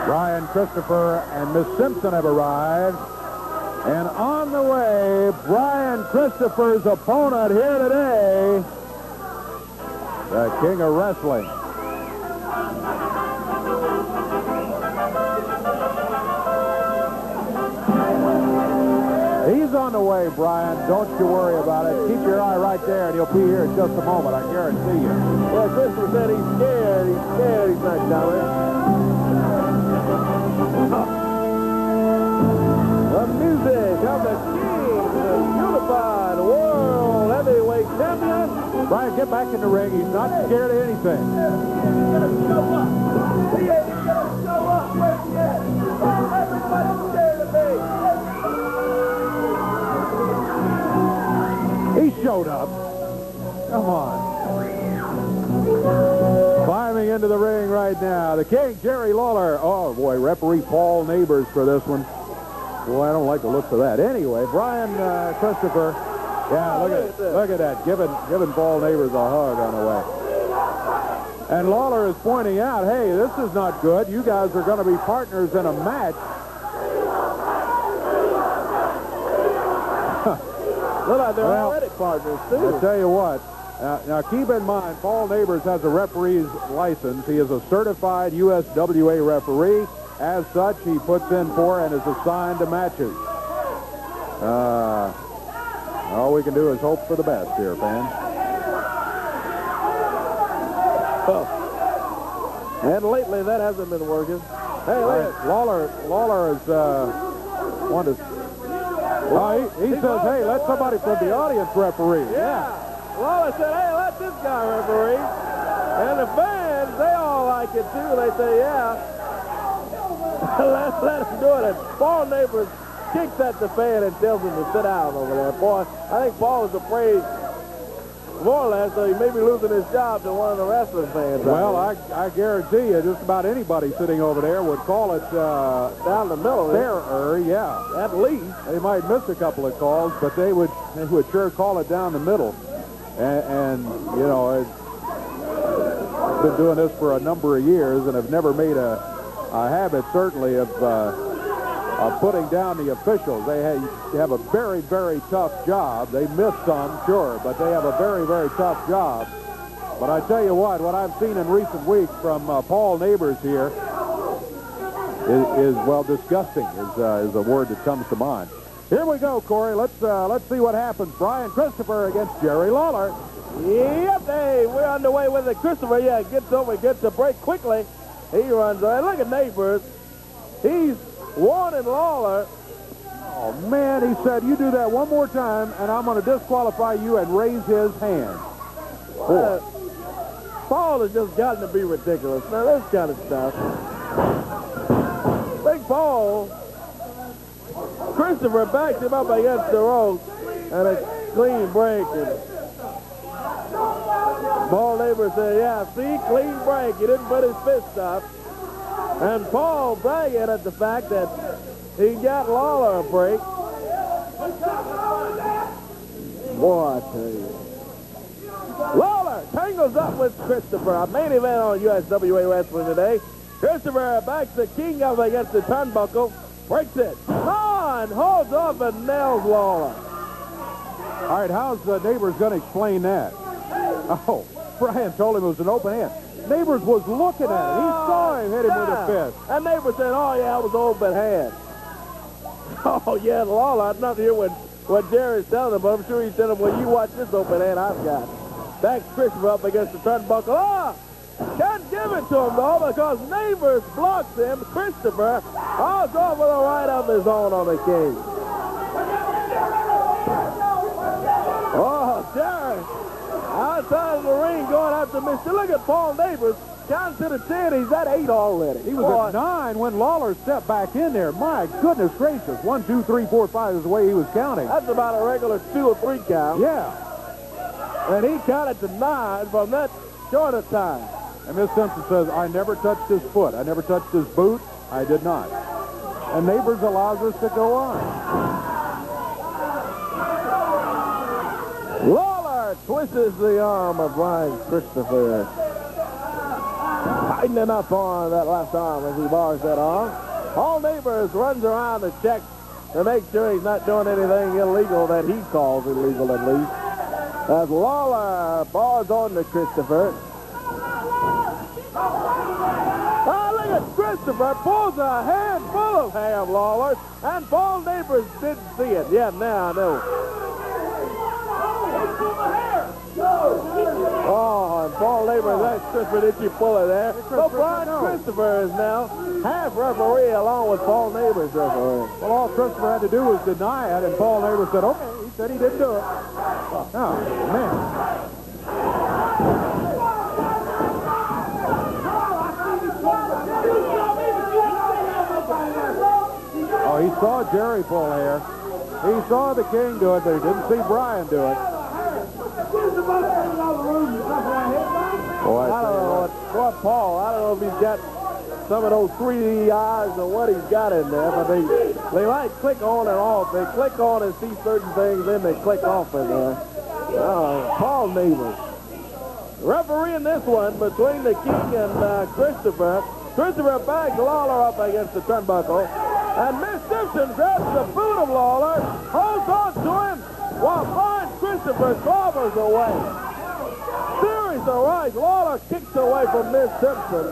Brian Christopher and Miss Simpson have arrived. And on the way, Brian Christopher's opponent here today, the King of Wrestling. He's on the way, Brian. Don't you worry about it. Keep your eye right there, and he'll be here in just a moment, I guarantee you. Yeah, Christopher said he's scared. He's scared he's not coming. The music of the King, the unified world heavyweight champion. Brian, get back in the ring. He's not scared of anything. He's gonna show up. He ain't gonna show up. Where's he at? Everybody's scared of me. He showed up. Come on. Climbing into the ring right now, the King, Jerry Lawler. Oh, boy, referee Paul Neighbors for this one. Boy, I don't like the looks of that. Anyway, Brian Christopher. Yeah, look at that. Giving Paul Neighbors a hug on the way. And Lawler is pointing out, hey, this is not good. You guys are going to be partners in a match. Look like they're already partners, too. I'll tell you what. Now, keep in mind, Paul Neighbors has a referee's license. He is a certified USWA referee. As such, he puts in for and is assigned to matches. All we can do is hope for the best here, fans. Oh. And lately, that hasn't been working. Hey, Lawler is wanted. He says, hey, let somebody from the audience referee. Yeah. Lawler said, hey, let this guy referee. And the fans, they all like it, too. They say, yeah. let him do it. And Paul Neighbors kicks at the fan and tells him to sit down over there. Boy, I think Paul was afraid, more or less, so he may be losing his job to one of the wrestling fans. Well, I guarantee you, just about anybody sitting over there would call it down the middle. Fairer, yeah. At least. They might miss a couple of calls, but they would sure call it down the middle. And you know, I've been doing this for a number of years and have never made a habit, certainly, of putting down the officials. They have a very, very tough job. They miss some, sure, but they have a very, very tough job. But I tell you what I've seen in recent weeks from Paul Neighbors here is well, disgusting is a word that comes to mind. Here we go, Corey. Let's see what happens. Brian Christopher against Jerry Lawler. Yep, hey, we're underway with it. Christopher, yeah, gets a break quickly. He runs away. Look at Neighbors. He's warning Lawler. Oh, man, he said, you do that one more time, and I'm going to disqualify you, and raise his hand. Paul has just gotten to be ridiculous. Now, this kind of stuff. Big Paul. Christopher backs him up against the ropes, and a clean break. And Paul Neighbors said, yeah, see, clean break. He didn't put his fist up. And Paul bragging at the fact that he got Lawler a break. Boy, I tell you. Lawler tangles up with Christopher. A main event on USWA Wrestling today. Christopher backs the King up against the turnbuckle. Breaks it. On, holds off and nails Lawler. All right, how's Neighbors going to explain that? Oh, Brian told him it was an open hand. Neighbors was looking at it. He saw him hit him with a fist. And Neighbors said, oh, yeah, it was an open hand. Oh, yeah, Lawler, I'd not hear what Jerry's telling him, but I'm sure he said, well, you watch this open hand I've got. Backs Christopher up against the turnbuckle. Can't give it to him, though, because Neighbors blocks him. Christopher holds off with a right of his own on the King. Oh, Jerry. Outside of the ring going after Mr. Look at Paul Neighbors. Down to the 10. He's at 8 already. He was at 9 when Lawler stepped back in there. My goodness gracious. 1, 2, 3, 4, 5 is the way he was counting. That's about a regular 2 or 3 count. Yeah. And he counted to 9 from that short of time. And Miss Simpson says, I never touched his foot. I never touched his boot. I did not. And Neighbors allows us to go on. Lawler twists the arm of Brian Christopher. tightening up on that left arm as he bars that arm. Paul Neighbors runs around to check to make sure he's not doing anything illegal that he calls illegal, at least. As Lawler bars on to Christopher. Look at Christopher pulls a handful of hair of Lawler, and Paul Neighbors didn't see it. Yeah, now I know. Oh, and Paul Neighbors, that's Christopher, did you pull it there? So Brian Christopher is now half referee along with Paul Neighbors referee. Well, all Christopher had to do was deny it, and Paul Neighbors said, okay, he said he didn't do it. Oh, man. Oh, he saw Jerry pull hair. He saw the King do it, but he didn't see Brian do it. Boy, Paul, I don't know if he's got some of those 3D eyes or what he's got in there, but they like click on and off. They click on and see certain things, then they click off in there. Paul Neighbors. Refereeing this one between the King and Christopher. Christopher bags Lawler up against the turnbuckle. And Miss Simpson grabs the boot of Lawler, holds on to him, while Brian Christopher clobbers away. Series of rights. Lawler kicks away from Miss Simpson.